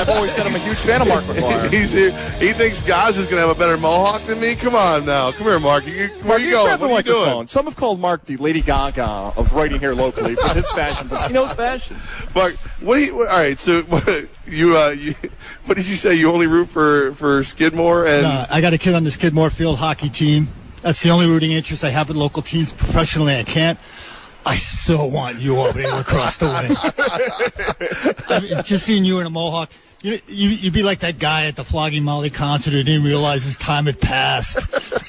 I've always said I'm a huge fan of Mark McGuire. He thinks Gaz is going to have a better mohawk than me? Come on now. Come here, Mark. Where are you going? What are you doing? Some have called Mark the Lady Gaga of writing here locally for his fashion sense. He knows fashion. Mark, all right, so what did you say? You only root for Skidmore? And I got a kid on the Skidmore field hockey team. That's the only rooting interest I have with local teams. Professionally, I can't. I so want you Albany lacrosse to win. I mean, just seeing you in a mohawk, you'd be like that guy at the Flogging Molly concert who didn't realize his time had passed.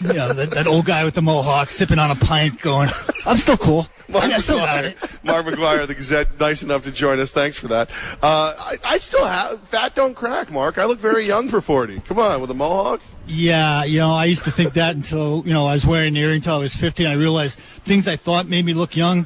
That old guy with the mohawk sipping on a pint going, I'm still cool. I still got it. Mark McGuire, the Gazette, nice enough to join us. Thanks for that. I still have fat don't crack, Mark. I look very young for 40. Come on, with a mohawk. Yeah, I used to think that until, I was wearing an earring until I was 50, and I realized things I thought made me look young,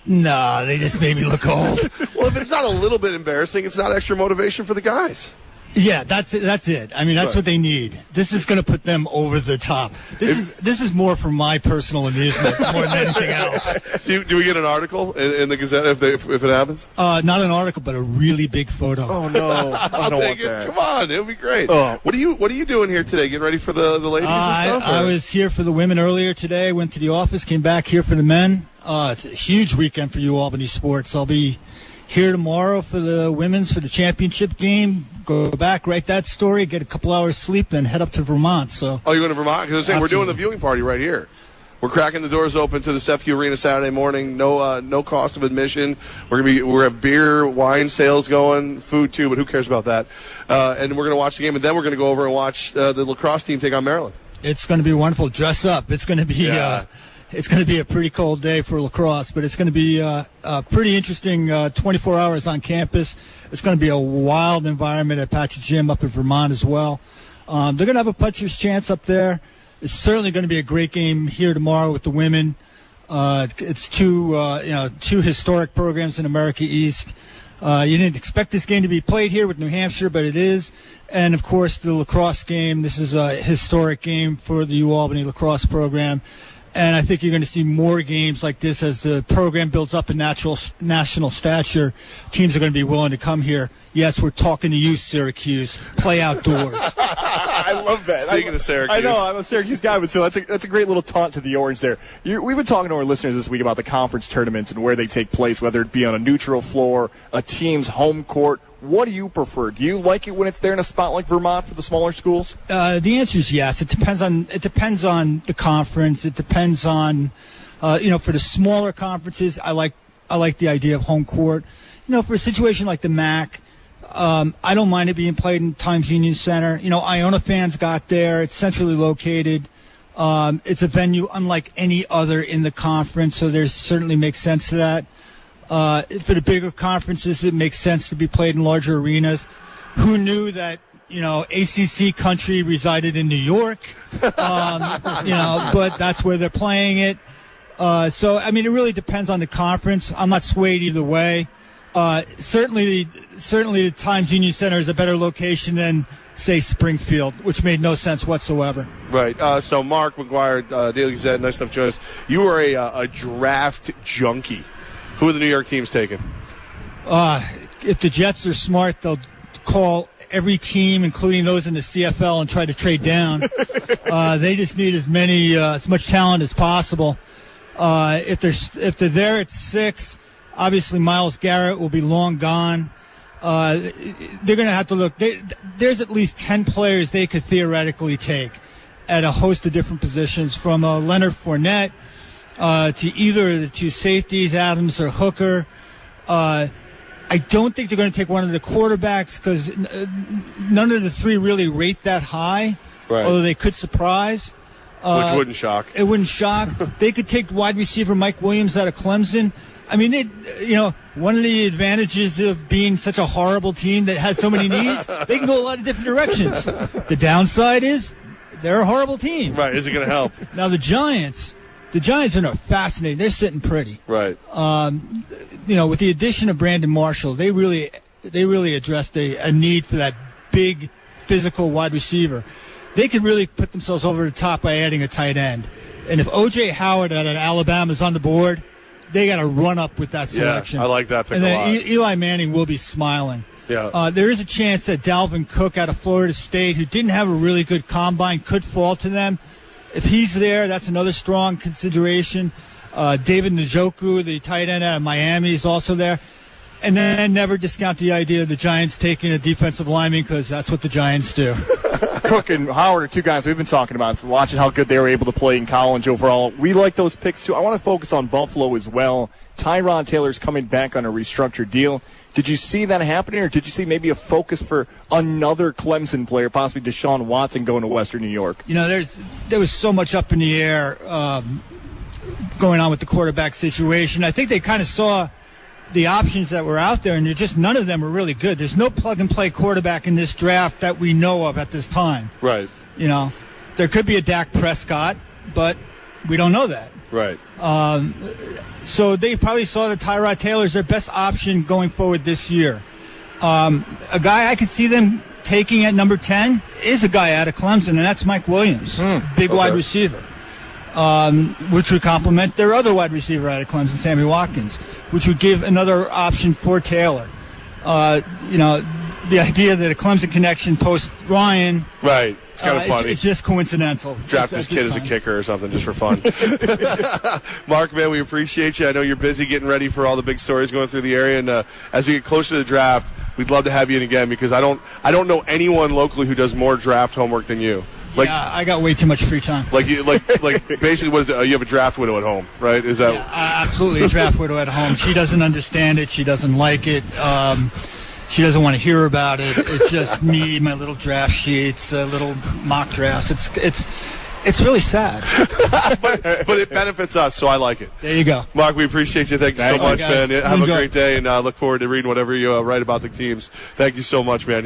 nah, they just made me look old. Well, if it's not a little bit embarrassing, it's not extra motivation for the guys. Yeah, that's it. I mean, that's what they need. This is going to put them over the top. This is more for my personal amusement more than anything else. Do we get an article in the Gazette if it happens? Not an article, but a really big photo. Oh no, I'll take it. That. Come on, it'll be great. Oh. What are you doing here today? Getting ready for the ladies and stuff? I was here for the women earlier today. Went to the office, came back here for the men. It's a huge weekend for you Albany sports. I'll be here tomorrow for the women's for the championship game. Go back, write that story, get a couple hours sleep, then head up to Vermont. So. Oh, you're going to Vermont? Because I was saying we're doing the viewing party right here. We're cracking the doors open to the Sefke Arena Saturday morning. No cost of admission. We have beer, wine sales going, food too, but who cares about that? And we're going to watch the game, and then we're going to go over and watch the lacrosse team take on Maryland. It's going to be wonderful. Dress up. It's going to be. Yeah. It's going to be a pretty cold day for lacrosse, but it's going to be a pretty interesting 24 hours on campus. It's going to be a wild environment at Patrick Gym up in Vermont as well. They're going to have a puncher's chance up there. It's certainly going to be a great game here tomorrow with the women. It's two historic programs in America East. You didn't expect this game to be played here with New Hampshire, but it is. And, of course, the lacrosse game. This is a historic game for the UAlbany lacrosse program. And I think you're going to see more games like this as the program builds up in national stature. Teams are going to be willing to come here. Yes, we're talking to you, Syracuse. Play outdoors. I love that. Speaking of Syracuse. I know, I'm a Syracuse guy, but so that's a great little taunt to the Orange there. We've been talking to our listeners this week about the conference tournaments and where they take place, whether it be on a neutral floor, a team's home court. What do you prefer? Do you like it when it's there in a spot like Vermont for the smaller schools? The answer is yes. It depends on the conference. It depends on for the smaller conferences, I like the idea of home court. For a situation like the MAC, I don't mind it being played in Times Union Center. Iona fans got there. It's centrally located. It's a venue unlike any other in the conference, so there certainly makes sense to that. For the bigger conferences, it makes sense to be played in larger arenas. Who knew that, ACC country resided in New York? But that's where they're playing it. So, it really depends on the conference. I'm not swayed either way. Certainly the Times Union Center is a better location than, say, Springfield, which made no sense whatsoever. Right. So, Mark McGuire, Daily Gazette, nice enough to join us. You are a draft junkie. Who are the New York teams taking? If the Jets are smart, they'll call every team, including those in the CFL, and try to trade down. They just need as much talent as possible. If they're there at 6, obviously Myles Garrett will be long gone. They're going to have to look. There's at least 10 players they could theoretically take at a host of different positions, from Leonard Fournette to either of the two safeties, Adams or Hooker. I don't think they're going to take one of the quarterbacks because none of the three really rate that high, right. Although they could surprise. Which wouldn't shock. It wouldn't shock. They could take wide receiver Mike Williams out of Clemson. One of the advantages of being such a horrible team that has so many needs, they can go a lot of different directions. The downside is they're a horrible team. Right. Is it going to help? Now, the Giants are fascinating. They're sitting pretty. Right. With the addition of Brandon Marshall, they really addressed a need for that big physical wide receiver. They could really put themselves over the top by adding a tight end. And if O.J. Howard out of Alabama is on the board, they got to run up with that selection. Yeah, I like that pick and a then lot. Eli Manning will be smiling. Yeah. There is a chance that Dalvin Cook out of Florida State, who didn't have a really good combine, could fall to them. If he's there, that's another strong consideration. David Njoku, the tight end out of Miami, is also there. And then never discount the idea of the Giants taking a defensive lineman, because that's what the Giants do. Cook and Howard are two guys we've been talking about, so watching how good they were able to play in college overall. We like those picks, too. I want to focus on Buffalo as well. Tyrod Taylor's coming back on a restructured deal. Did you see that happening, or did you see maybe a focus for another Clemson player, possibly Deshaun Watson, going to Western New York? You know, there was so much up in the air going on with the quarterback situation. I think they kind of saw the options that were out there, and just none of them were really good. There's no plug-and-play quarterback in this draft that we know of at this time. Right. You know, there could be a Dak Prescott, but we don't know that. Right. So they probably saw that Tyrod Taylor is their best option going forward this year. A guy I could see them taking at number 10 is a guy out of Clemson, and that's Mike Williams, big wide receiver. Which would complement their other wide receiver out of Clemson, Sammy Watkins, which would give another option for Taylor. You know, the idea that a Clemson connection post Ryan. Right. It's kind of funny. It's just coincidental. Draft this kid as a kicker or something just for fun. Mark, man, we appreciate you. I know you're busy getting ready for all the big stories going through the area, and as we get closer to the draft, we'd love to have you in again, because I don't know anyone locally who does more draft homework than you. Like, yeah, I got way too much free time. Like basically, what is it? You have a draft widow at home, right? Is that absolutely a draft widow at home? She doesn't understand it. She doesn't like it. She doesn't want to hear about it. It's just me, my little draft sheets, little mock drafts. It's really sad. but it benefits us, so I like it. There you go. Mark, we appreciate you. Thank you so much, guys. man. Have a great day, and look forward to reading whatever you write about the teams. Thank you so much, man.